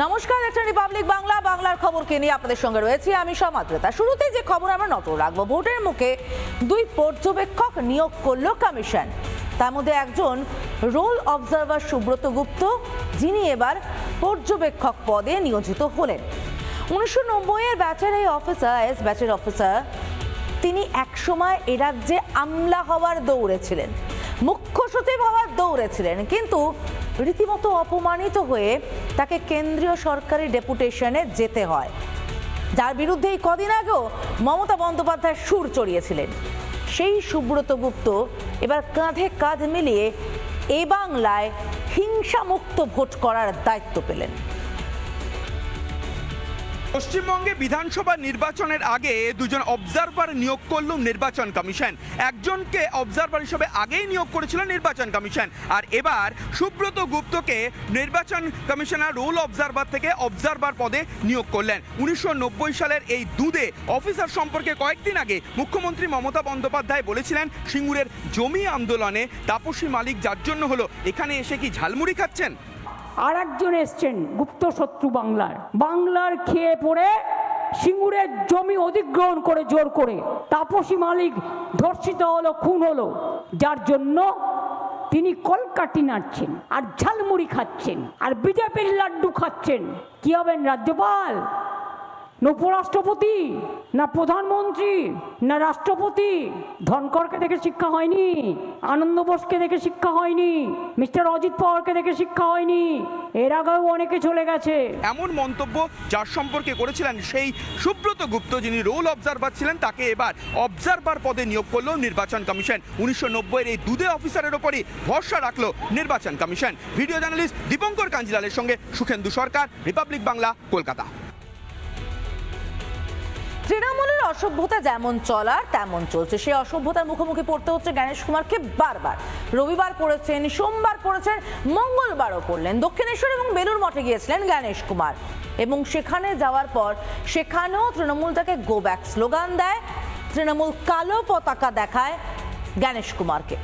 নমস্কার, এটা রিপাবলিক বাংলা, বাংলার খবরকে নিয়ে আপনাদের সঙ্গে রয়েছি আমি সমাদ্রতা। শুরুতেই যে খবর আমরা নজর রাখবো, ভোটের মুখে দুই পর্যবেক্ষক নিয়োগ করলো কমিশন। তার মধ্যে একজন রোল অবজারভার সুব্রত গুপ্ত, যিনি এবার পর্যবেক্ষক পদে নিয়োজিত হলেন। 1990-এর ব্যাচের এই অফিসার, তিনি একসময় এ রাজ্যে আমলা হওয়ার দৌড়ে ছিলেন, মুখ্য সচিব হওয়ার দৌড়ে ছিলেন, কিন্তু রীতিমতো অপমানিত হয়ে তাকে কেন্দ্রীয় সরকারি ডেপুটেশনে যেতে হয়, যার বিরুদ্ধে এই কদিন আগেও মমতা বন্দ্যোপাধ্যায় সুর চড়িয়েছিলেন। সেই সুব্রত গুপ্ত এবার কাঁধে কাঁধ মিলিয়ে এ বাংলায় হিংসামুক্ত ভোট করার দায়িত্ব পেলেন। পশ্চিমবঙ্গে বিধানসভা নির্বাচনের আগে দুজন অবজারভার নিয়োগ করল নির্বাচন কমিশন। একজনকে অবজারভার হিসেবে আগেই নিয়োগ করেছিল নির্বাচন কমিশন, আর এবার সুব্রত গুপ্তকে নির্বাচন কমিশনার রোল অবজারভার থেকে অবজারভার পদে নিয়োগ করলেন। 1990 সালের এই দুধে অফিসার সম্পর্কে কয়েকদিন আগে মুখ্যমন্ত্রী মমতা বন্দ্যোপাধ্যায় বলেছিলেন, সিঙ্গুরের জমি আন্দোলনে তাপসী মালিক যার জন্য হলো, এখানে এসে কি ঝালমুড়ি খাচ্ছেন? আর একজন এসছেন গুপ্ত শত্রু বাংলার খেয়ে পড়ে সিঙ্গুরের জমি অধিগ্রহণ করে জোর করে তাপসী মালিক ধর্ষিত হলো, খুন হলো, যার জন্য তিনি কলকাঠি নাড়ছেন আর ঝালমুড়ি খাচ্ছেন আর বিজেপির লাড্ডু খাচ্ছেন। কি হবেন, রাজ্যপাল না উপরাষ্ট্রপতি না প্রধানমন্ত্রী না রাষ্ট্রপতি? ধনকরকে দেখে শিক্ষা হয়নি, আনন্দ বোসকে দেখে শিক্ষা হয়নি, মিস্টার অজিত পাওয়ারকে দেখে শিক্ষা হয়নি, এর আগেও অনেকে চলে গেছে। এমন মন্তব্য যার সম্পর্কে করেছিলেন সেই সুব্রত গুপ্ত, যিনি রোল অবজারভার ছিলেন, তাকে এবার অবজারভার পদে নিয়োগ করলো নির্বাচন কমিশন। 1990-এর এই দুধে অফিসারের ওপরই ভরসা রাখলো নির্বাচন কমিশন। ভিডিও জার্নালিস্ট দীপঙ্কর কাঞ্জিলালের সঙ্গে সুখেন্দু সরকার, রিপাবলিক বাংলা, কলকাতা। তৃণমূলের অসভ্যতা যেমন চলার তেমন চলছে, সেই অসভ্যতার মুখোমুখি পড়তে হচ্ছে গণেশ কুমারকে বারবার। রবিবার পড়েছেন, সোমবার পড়েছেন, মঙ্গলবারও পড়লেন। দক্ষিণেশ্বর এবং বেলুর মঠে গিয়েছিলেন গণেশ কুমার, এবং সেখানে যাওয়ার পর সেখানেও তৃণমূল তাকে গো ব্যাক স্লোগান দেয়। তৃণমূল কালো পতাকা দেখায় গণেশ কুমারকে।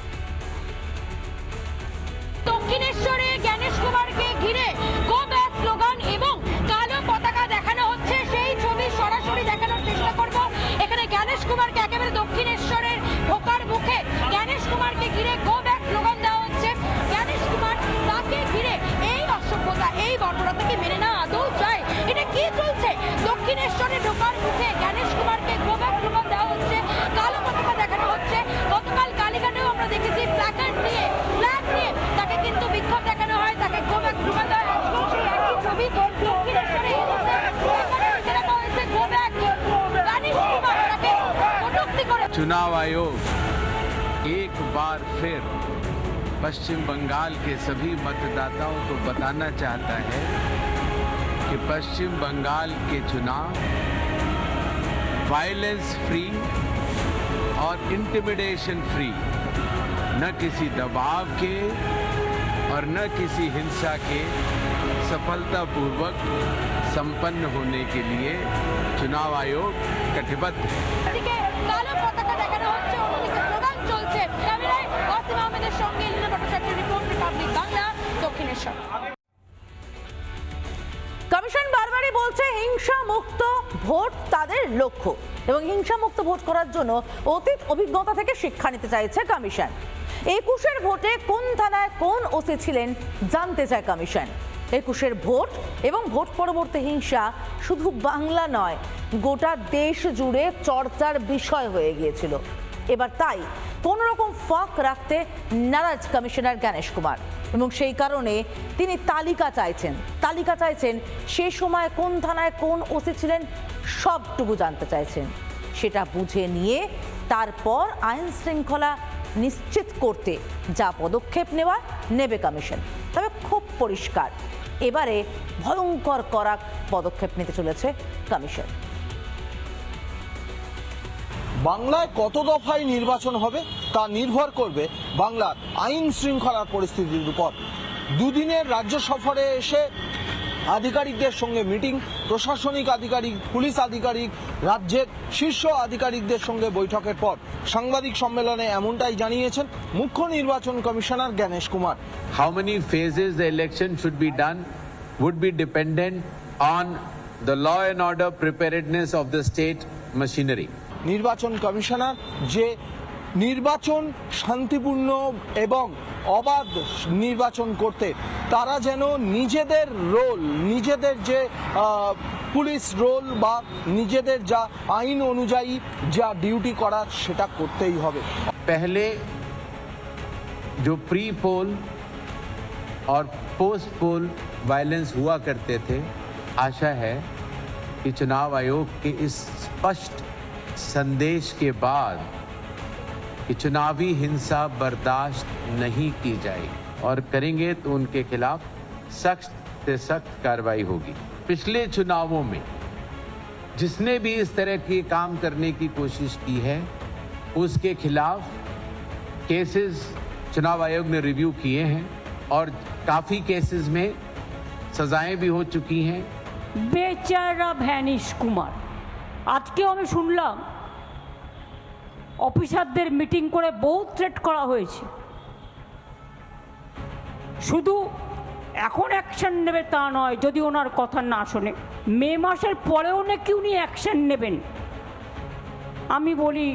দক্ষিণেশ্বরে গণেশ কুমারকে ঘিরে গো ব্যাক স্লোগান এবং কালো পতাকা দেখানো হচ্ছে, সেই ছবি সরাসরি দেখানোর চেষ্টা করব। এখানে গণেশ কুমারকে একেবারে দক্ষিণেশ্বরের ঢোকার মুখে গণেশ কুমারকে ঘিরে গো ব্যাক স্লোগান দেওয়া হচ্ছে। গণেশ কুমার তাকে ঘিরে এই অসভ্যতা, এই বর্বরতাকে মেনে না আদৌ চায়। এটা কি চলছে? দক্ষিণেশ্বরে ঢোকার মুখে গণেশ কুমারকে গো ব্যাক স্লোগান দেওয়া হচ্ছে, কালো পতাকা দেখানো হচ্ছে। গতকাল কালীঘাটেও আমরা দেখেছি প্ল্যাকার্ড নিয়ে, ফ্ল্যাগ নিয়ে তাকে কিন্তু বিক্ষোভ দেখানো হয়, তাকে গো ব্যাক স্লোগান দেওয়া হয়। সেই একই ছবি দক্ষিণেশ্বরে এই মুহূর্তে দেখা হয়েছে গো ব্যাক। গণেশ কুমার তাকে কটূক্তি করে। चुनाव आयोग एक बार फिर पश्चिम बंगाल के सभी मतदाताओं को बताना चाहता है कि पश्चिम बंगाल के चुनाव वायलेंस फ्री और इंटिमिडेशन फ्री, न किसी दबाव के और न किसी हिंसा के सफलतापूर्वक संपन्न होने के लिए चुनाव आयोग कटिबद्ध है। এদিকে কালো পতাকা দেখানো হচ্ছে, অন্যদিকে স্লোগান চলছে। ক্যামেরায় অসীম আহমেদের সঙ্গে লীনা ভট্টাচার্যের report, Republic Bangla, Dakshineswar. Commission বারবারই বলছে হিংসা মুক্ত ভোট তাদের লক্ষ্য, এবং হিংসা মুক্ত ভোট করার জন্য অতীত অভিজ্ঞতা থেকে শিক্ষা নিতে চাইছে কমিশন। 21-এর ভোটে কোন থানায় কোন ওসি ছিলেন জানতে চায় কমিশন। 21-এর ভোট এবং ভোট পরবর্তী হিংসা শুধু বাংলা নয়, গোটা দেশ জুড়ে চর্চার বিষয় হয়ে গিয়েছিল। এবার তাই কোন রকম ফাঁক রাখতে নারাজ কমিশনার গণেশ কুমার, এবং সেই কারণে তিনি তালিকা চাইছেন সে সময় কোন থানায় কোন ওসি ছিলেন সবটুকু জানতে চাইছেন। সেটা বুঝে নিয়ে তারপর আইন শৃঙ্খলা নিশ্চিত করতে যা পদক্ষেপ নেবে কমিশন। তবে খুব পরিষ্কার, এবারে ভয়ঙ্কর কড়া পদক্ষেপ নিতে চলেছে কমিশন। বাংলায় কত দফায় নির্বাচন হবে তা নির্ভর করবে বাংলার আইন শৃঙ্খলার পরিস্থিতির উপর। দুদিনের রাজ্য সফরে এসে আধিকারিকদের সঙ্গে মিটিং, প্রশাসনিক আধিকারিক, পুলিশ আধিকারিক, রাজ্যের শীর্ষ আধিকারিকদের সঙ্গে বৈঠকের পর সাংবাদিক সম্মেলনে এমনটাই জানিয়েছেন মুখ্য নির্বাচন commissioner Ganesh Kumar. How many phases the election should be done? would be dependent on the law and order preparedness of the state machinery. নির্বাচন কমিশনার যে নির্বাচন শান্তিপূর্ণ এবং অবাধ নির্বাচন করতে তারা যেন নিজেদের রোল, নিজেদের যে পুলিশ রোল বা নিজেদের যা আইন অনুযায়ী যা ডিউটি করার সেটা করতেই হবে। पहले जो प्री पोल और पोस्ट पोल वायलेंस हुआ करते थे, आशा है कि चुनाव आयोग के इस स्पष्ट संदेश के बाद कि चुनावी हिंसा बर्दाश्त नहीं की जाएगी और करेंगे तो उनके खिलाफ सख्त से सख्त कार्रवाई होगी। पिछले चुनावों में जिसने भी इस तरह के काम करने की कोशिश की है उसके खिलाफ केसेस चुनाव आयोग ने रिव्यू किए हैं और काफ़ी केसेस में सजाएं भी हो चुकी हैं। বেচারা ভ্যানিশ কুমার, আজকেও আমি শুনলাম অফিসারদের মিটিং করে বহু থ্রেট করা হয়েছে। শুধু এখন অ্যাকশন নেবে তা নয়, যদি ওনার কথা না শোনে মে মাসের পরেও নাকি উনি অ্যাকশন নেবেন। আমি বলি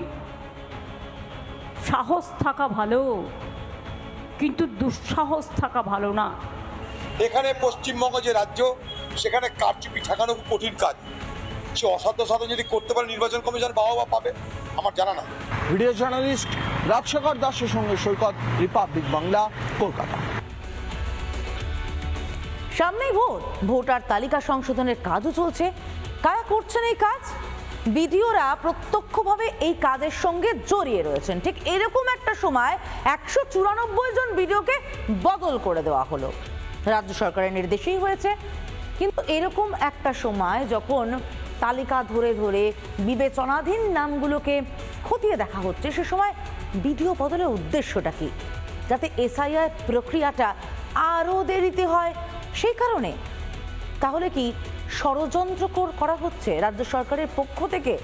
সাহস থাকা ভালো, কিন্তু দুঃসাহস থাকা ভালো না। এখানে পশ্চিমবঙ্গ যে রাজ্য, সেখানে কারচুপি ঠেকানো খুব কঠিন কাজ। সে অসাধ্য সাধন যদি করতে পারে নির্বাচন কমিশন বাহবা পাবে আমার জানা না। ভিডিও জার্নালিস্ট রাজশেখর দাসের সঙ্গে সৈকত, রিপাবলিক বাংলা, কলকাতা। সামনেই ভোট, ভোটার তালিকা সংশোধনের কাজও চলছে। কারা করছেন এই কাজ? বিডিওরা প্রত্যক্ষভাবে এই কাজের সঙ্গে জড়িয়ে রয়েছেন। ঠিক এরকম একটা সময় 194 জন বিডিওকে বদল করে দেওয়া হলো, রাজ্য সরকারের নির্দেশেই হয়েছে। কিন্তু এরকম একটা সময় যখন তালিকা ধরে ধরে বিবেচনাধীন নামগুলোকে খতিয়ে দেখা হচ্ছে, সে সময় বিডিও বদলের উদ্দেশ্যটা কি? যাতে এসআইআর প্রক্রিয়াটা আরও দেরিতে হয় সেই কারণে? তাহলে কি ষড়যন্ত্র করা হচ্ছে রাজ্য সরকারের পক্ষ থেকে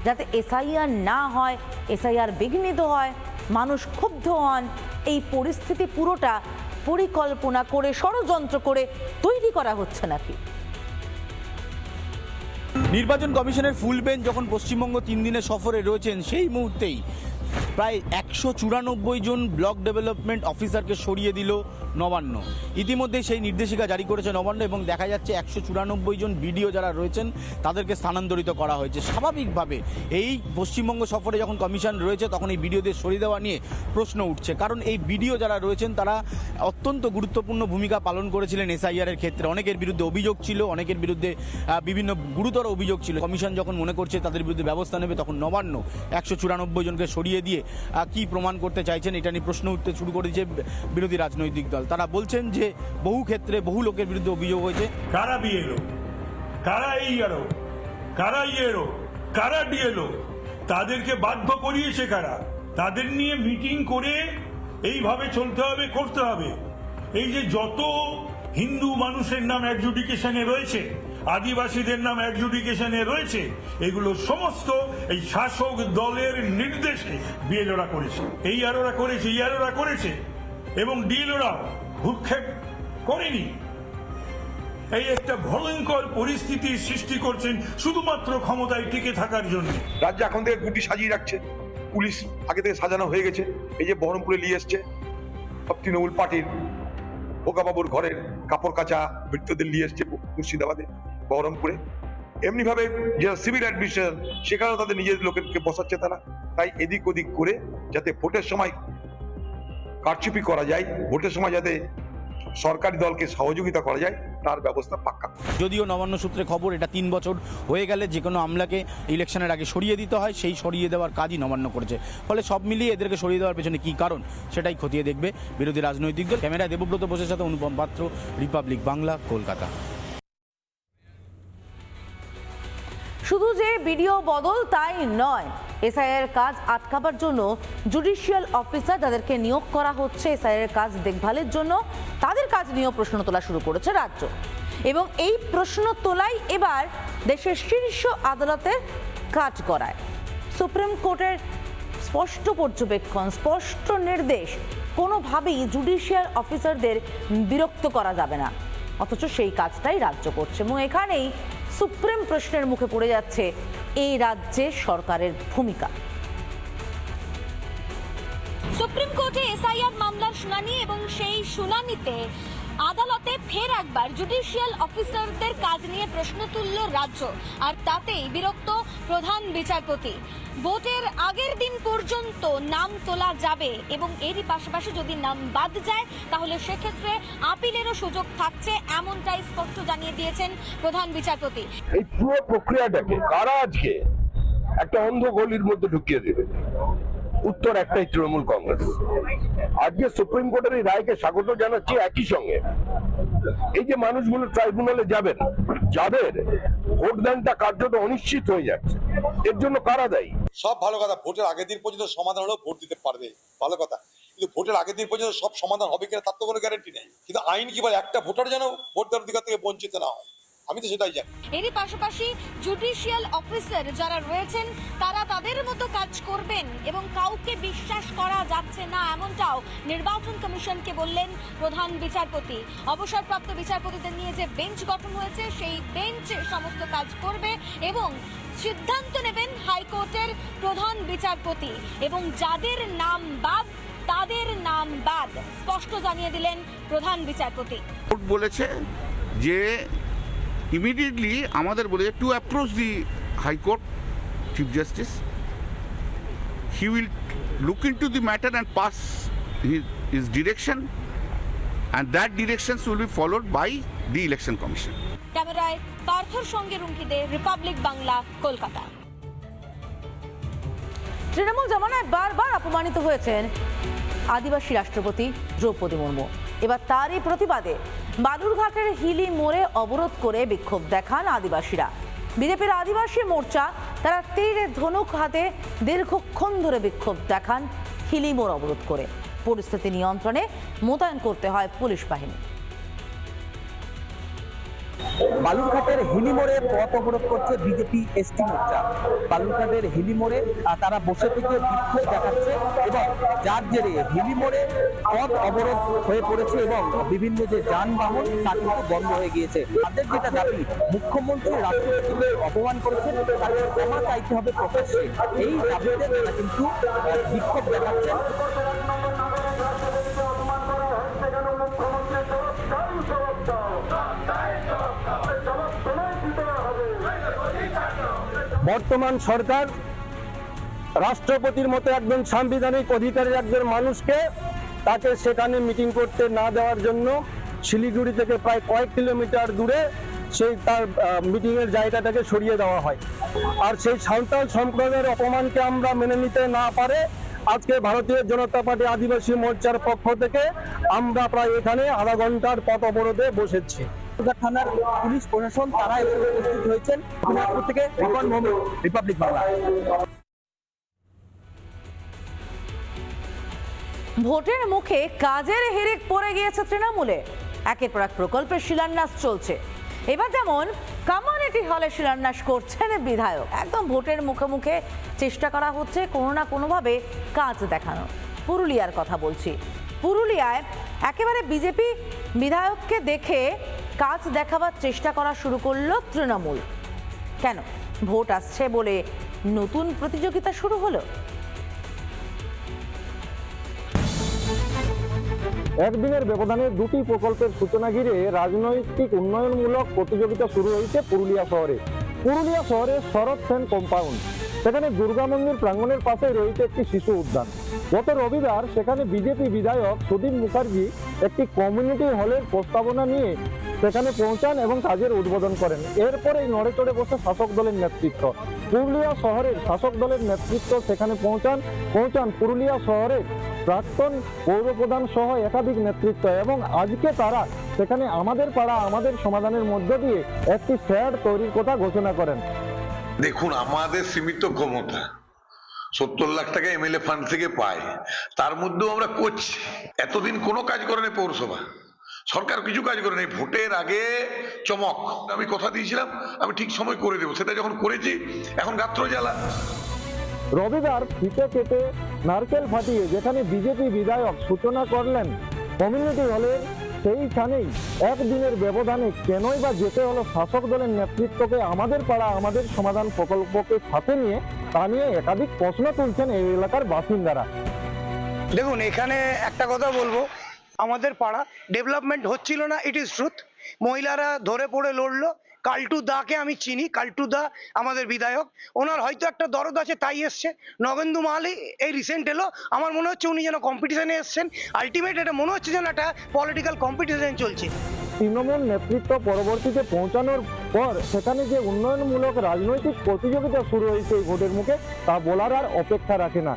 যাতে এসআইআর না হয়, এসআইআর বিঘ্নিত হয়, মানুষ ক্ষুব্ধ হন? এই পরিস্থিতি পুরোটা পরিকল্পনা করে, ষড়যন্ত্র করে তৈরি করা হচ্ছে নাকি? নির্বাচন কমিশনের ফুল বেঞ্চ যখন পশ্চিমবঙ্গ 3 দিনের সফরে রয়েছেন, সেই মুহূর্তেই প্রায় 194 জন ব্লক ডেভেলপমেন্ট অফিসারকে সরিয়ে দিল নবান্ন। ইতিমধ্যেই সেই নির্দেশিকা জারি করেছে নবান্ন এবং দেখা যাচ্ছে 194 জন বিডিও যারা রয়েছেন তাদেরকে স্থানান্তরিত করা হয়েছে। স্বাভাবিকভাবে এই পশ্চিমবঙ্গ সফরে যখন কমিশন রয়েছে তখন এই বিডিওদের সরিয়ে দেওয়া নিয়ে প্রশ্ন উঠছে, কারণ এই বিডিও যারা রয়েছেন তারা অত্যন্ত গুরুত্বপূর্ণ ভূমিকা পালন করেছিলেন এসআইআরের ক্ষেত্রে। অনেকের বিরুদ্ধে অভিযোগ ছিল, অনেকের বিরুদ্ধে বিভিন্ন গুরুতর অভিযোগ ছিল। কমিশন যখন মনে করছে তাদের বিরুদ্ধে ব্যবস্থা নেবে, তখন নবান্ন 194 জনকে সরিয়ে দিয়ে কি প্রমাণ করতে চাইছেন এটা নিয়ে প্রশ্ন উঠতে শুরু করেছে বিরোধী রাজনৈতিক দল। তারা বলছেন যে বহু ক্ষেত্রে বহু লোকের বিরুদ্ধে অভিযোগ হয়েছে। কারা বিএলও, কারা এইআরও, কারা ইএরও, কারা ডিএলও, তাদেরকে বাধ্য করিয়েছে কারা? তাদের নিয়ে মিটিং করে এইভাবে চলতে হবে, করতে হবে। এই যে যত হিন্দু মানুষের নাম অ্যাডজুডিকেশনে রয়েছে, আদিবাসীদের নাম অ্যাডজুডিকেশনে রয়েছে, এগুলো সমস্ত এই শাসক দলের নির্দেশে বিএলওরা করেছে, এইআরওরা করেছে, ইআরওরা করেছে এবং ডিএলওরা ভূক্ষেপ করেনি। এই একটা ভয়ঙ্কর পরিস্থিতির সৃষ্টি করছেন শুধুমাত্র ক্ষমতায় টিকে থাকার জন্য। রাজ্য এখন থেকে গুটি সাজিয়ে রাখছে, পুলিশ আগে থেকে সাজানো হয়ে গেছে। এই যে বহরমপুরে নিয়ে এসছে সব তৃণমূল পার্টির বোকাবাবুর ঘরের কাপড় কাচা বৃত্তদের নিয়ে এসছে মুর্শিদাবাদে, বহরমপুরে। এমনি ভাবে যারা সিভিল অ্যাডমিনিস্ট্রেশন সেখানেও তাদের নিজেদের লোকেরকে বসাচ্ছে তারা। তাই এদিক ওদিক করে যাতে ভোটের সময় কারচুপি করা যায়, ভোটের সময় যাতে সরকারি দলকে সহযোগিতা করা যায় তার ব্যবস্থা পাক্কা। যদিও নবান্ন সূত্রে খবর এটা 3 বছর হয়ে গেলে যে কোনো আমলাকে ইলেকশনের আগে সরিয়ে দিতে হয়, সেই সরিয়ে দেওয়ার কাজই নবান্ন করেছে। ফলে সব মিলিয়ে এদেরকে সরিয়ে দেওয়ার পেছনে কী কারণ সেটাই খতিয়ে দেখবে বিরোধী রাজনৈতিক দল। ক্যামেরায় দেবব্রত বোসের সাথে অনুপম পাত্র, রিপাবলিক বাংলা, কলকাতা। শুধু যে বিডিও বদল তাই নয়, এসআইআর কাজ আটকাবার জন্য জুডিশিয়াল অফিসার যাদেরকে নিয়োগ করা হচ্ছে এসআইআর কাজ দেখভালের জন্য, তাদের কাজ নিয়েও প্রশ্ন তোলা শুরু করেছে রাজ্য। এবং এই প্রশ্ন তোলাই এবার দেশের শীর্ষ আদালতের কাজ করায়। সুপ্রিম কোর্টের স্পষ্ট পর্যবেক্ষণ, স্পষ্ট নির্দেশ, কোনোভাবেই জুডিশিয়াল অফিসারদের বিরক্ত করা যাবে না। অথচ সেই কাজটাই রাজ্য করছে এবং এখানেই সুপ্রিম প্রশ্নের মুখে পড়ে যাচ্ছে এই রাজ্যে সরকারের ভূমিকা। সুপ্রিম কোর্টে এসআইআর মামলার শুনানি এবং সেই শুনানিতে আদালতে ফের একবার জুডিশিয়াল অফিসারদের কাজ নিয়ে প্রশ্ন তুলল রাজ্য, আর তাতেই বিরক্ত প্রধান বিচারপতি। ভোটের আগের দিন পর্যন্ত নাম তোলা যাবে এবং এরই পাশাপাশি যদি নাম বাদ যায় তাহলে সেক্ষেত্রে আপিলেরও সুযোগ থাকছে, এমনটাই স্পষ্ট জানিয়ে দিয়েছেন প্রধান বিচারপতি। এই পুরো প্রক্রিয়াটাকে কারা আজকে একটা অন্ধ গলির মধ্যে ঢুকিয়ে দেবে? উত্তর একটাই, তৃণমূল কংগ্রেস। আজকে সুপ্রিম কোর্টের এই রায়কে স্বাগত জানাচ্ছি। একই সঙ্গে এই যে মানুষগুলো ট্রাইব্যুনালে যাবেন, যাদের ভোটদানটা কার্যত অনিশ্চিত হয়ে যাচ্ছে, এর জন্য কারা দায়ী? সব ভালো কথা, ভোটের আগের দিন পর্যন্ত সমাধান হলেও ভোট দিতে পারবে, ভালো কথা। কিন্তু ভোটের আগের দিন পর্যন্ত সব সমাধান হবে কিনা তার তো কোনো গ্যারান্টি নেই। কিন্তু আইন কি বলে, একটা ভোটার যেন ভোট দেওয়ার অধিকার থেকে বঞ্চিত না হয়, আমি তো সেটাই জানি। এরই পাশাপাশি জুডিশিয়াল অফিসার যারা রয়েছেন তারা তাদের মতো কাজ করবেন এবং কাউকে বিশ্বাস করা যাচ্ছে না, এমনটাও নির্বাচন কমিশনকে বললেন প্রধান বিচারপতি। অবসরপ্রাপ্ত বিচারপতিদের নিয়ে যে বেঞ্চ গঠন হয়েছে সেই বেঞ্চ সমস্ত কাজ করবে এবং সিদ্ধান্ত নেবেন হাইকোর্টের প্রধান বিচারপতি, এবং যাদের নাম বাদ তাদের নাম বাদ, স্পষ্ট জানিয়ে দিলেন প্রধান বিচারপতি। কোর্ট বলেছে যে ইমিডিয়েটলি আমাদের বলেছে to approach the high court chief justice, he will look into the matter and pass his direction and that directions will be followed by the election commission. ক্যামেরায় পার্থর সঙ্গে রুমকি দে, রিপাবলিক বাংলা, কলকাতা। তৃণমূল জমানায় বারবার অপমানিত হয়েছেন আদিবাসী রাষ্ট্রপতি দ্রৌপদী মুর্মু। এবার তারই প্রতিবাদে বালুরঘাটের হিলি মোড়ে অবরোধ করে বিক্ষোভ দেখান আদিবাসীরা। বিজেপির আদিবাসী মোর্চা তারা তীরে ধনুক হাতে দীর্ঘক্ষণ ধরে বিক্ষোভ দেখান হিলি মোড় অবরোধ করে। পরিস্থিতি নিয়ন্ত্রণে মোতায়েন করতে হয় পুলিশ বাহিনী। বালুরঘাটের হিলিমোড়ে পথ অবরোধ করছে বিজেপি এসটি মোর্চা। বালুরঘাটের হিলিমোড়ে তারা বসে থেকে বিক্ষোভ দেখাচ্ছে এবং যার জেরে হিলিমোড়ে পথ অবরোধ হয়ে পড়েছে এবং বিভিন্ন যে যানবাহন তা কিন্তু বন্ধ হয়ে গিয়েছে। তাদের যেটা দাবি, মুখ্যমন্ত্রী রাষ্ট্রপতিকে অপমান করেছেন, তাদের ক্ষমা চাইতে হবে প্রকাশ্যে। এই দাবিতে তারা কিন্তু বিক্ষোভ দেখাচ্ছেন। বর্তমান সরকার রাষ্ট্রপতির মতো একজন সাংবিধানিক অধিকারের একজন মানুষকে তাকে সেখানে মিটিং করতে না দেওয়ার জন্য শিলিগুড়ি থেকে প্রায় কয়েক কিলোমিটার দূরে সেই তার মিটিংয়ের জায়গাটাকে সরিয়ে দেওয়া হয়। আর সেই সাঁওতাল সম্প্রদায়ের অপমানকে আমরা মেনে নিতে না পারে আজকে ভারতীয় জনতা পার্টি আদিবাসী মোর্চার পক্ষ থেকে আমরা প্রায় এখানে আধা ঘন্টার পথ অবরোধে বসেছি। থানার পুলিশ প্রশাসন তারা এসে উপস্থিত হয়েছেন। দিনাজপুর থেকে রিপন মোহাম্মদ, রিপাবলিক বাংলা। ভোটের মুখে কাজের হিড়িক পড়ে গিয়েছে তৃণমূলে। একের পর এক প্রকল্পের শিলান্যাস চলছে। এবার যেমন কমিউনিটি হলে শিলান্যাস করছেন বিধায়ক। একদম ভোটের মুখে মুখে চেষ্টা করা হচ্ছে কোনো না কোনোভাবে কাজ দেখানো। পুরুলিয়ার কথা বলছি। পুরুলিয়ায় একেবারে বিজেপি বিধায়ককে দেখে কাজ দেখাবার চেষ্টা করা শুরু করলো তৃণমূল। কেন? ভোট আসছে বলে নতুন প্রতিযোগিতা শুরু হলো। একদিনের ব্যবধানে দুটি প্রকল্পের সূচনা ঘিরে রাজনৈতিক উন্নয়নমূলক প্রতিযোগিতা শুরু হয়েছে পুরুলিয়া শহরে। পুরুলিয়া শহরের শরৎ সেন কম্পাউন্ড, সেখানে দুর্গা মন্দির প্রাঙ্গণের পাশে রয়েছে একটি শিশু উদ্যান। গত রবিবার সেখানে বিজেপি বিধায়ক সুদীপ মুখার্জি একটি কমিউনিটি হলের প্রস্তাবনা নিয়ে সেখানে পৌঁছান এবং কাজের উদ্বোধন করেন। এরপরেই নড়ে চড়ে বসে শাসক দলের নেতৃত্ব। পুরুলিয়া শহরের শাসক দলের নেতৃত্ব সেখানে পৌঁছান পুরুলিয়া শহরের প্রাক্তন পৌরপ্রধান সহ একাধিক নেতৃত্ব, এবং আজকে তারা সেখানে আমাদের পাড়া আমাদের সমাধানের মধ্য দিয়ে একটি ফ্ল্যাট তৈরির কথা ঘোষণা করেন। দেখুন, আমাদের সীমিত ক্ষমতা, 70 লাখ টাকা এমএলএ ফান্ড থেকে পায়, তার মধ্যেও আমরা করছি। এতদিন কোনো কাজ করেনি পৌরসভা, সরকার কিছু কাজ করেনি। ভোটের আগে চমক, আমি কথা দিয়েছিলাম আমি ঠিক সময় করে দেবো, সেটা যখন করেছি এখন গাত্র জ্বালা। রবিবার ফিতে কেটে নারকেল ফাটিয়ে যেখানে বিজেপি বিধায়ক সূচনা করলেন কমিউনিটি হলের সেইখানেই একদিনের ব্যবধানে কেনই বা যেতে হলো শাসক দলের নেতৃত্বকে আমাদের পাড়া আমাদের সমাধান প্রকল্পকে সাথে নিয়ে, তা নিয়ে একাধিক প্রশ্ন তুলছেন এই এলাকার বাসিন্দারা। দেখুন, এখানে একটা কথা বলবো, আমাদের পাড়া ডেভেলপমেন্ট হচ্ছিল না, ইট ইজ ট্রুথ। মহিলারা ধরে পড়ে লড়লো। কাল্টু দাকে আমি চিনি, কাল্টু দা আমাদের বিধায়ক, ওনার হয়তো একটা দরদ আছে তাই এসছে। নগেন্দু মাহালি এই রিসেন্ট এলো, আমার মনে হচ্ছে উনি যেন কম্পিটিশনে এসছেন। আলটিমেট এটা মনে হচ্ছে যেন একটা পলিটিক্যাল কম্পিটিশন চলছে। তৃণমূল নেতৃত্ব পরবর্তীতে পৌঁছানোর পর সেখানে যে উন্নয়নমূলক রাজনৈতিক প্রতিযোগিতা শুরু হয়েছে এই ভোটের মুখে, তা বলার আর অপেক্ষা রাখে না।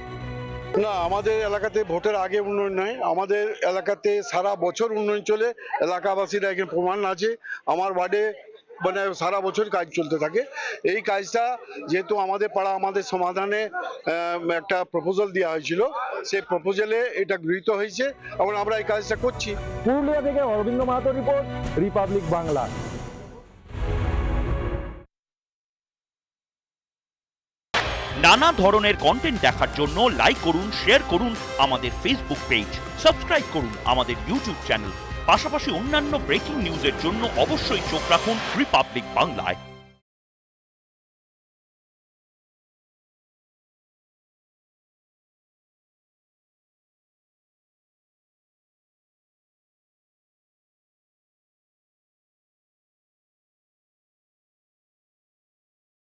না, আমাদের এলাকাতে ভোটের আগে উন্নয়ন নয়, আমাদের এলাকাতে সারা বছর উন্নয়ন চলে। এলাকাবাসীরা এখানে প্রমাণ আছে, আমার ওয়ার্ডে মানে সারা বছর কাজ চলতে থাকে। এই কাজটা যেহেতু আমাদের পাড়া আমাদের সমাধানে একটা প্রপোজাল দেওয়া হয়েছিল, সেই প্রপোজালে এটা গৃহীত হয়েছে এবং আমরা এই কাজটা করছি। পুরুলিয়া থেকে অরবিন্দ মাহাতো রিপোর্ট, রিপাবলিক বাংলা। নানা ধরনের কন্টেন্ট দেখার জন্য লাইক করুন, শেয়ার করুন আমাদের ফেসবুক পেজ, সাবস্ক্রাইব করুন আমাদের ইউটিউব চ্যানেল। পাশাপাশি অন্যান্য ব্রেকিং নিউজের জন্য অবশ্যই চোখ রাখুন রিপাবলিক বাংলায়।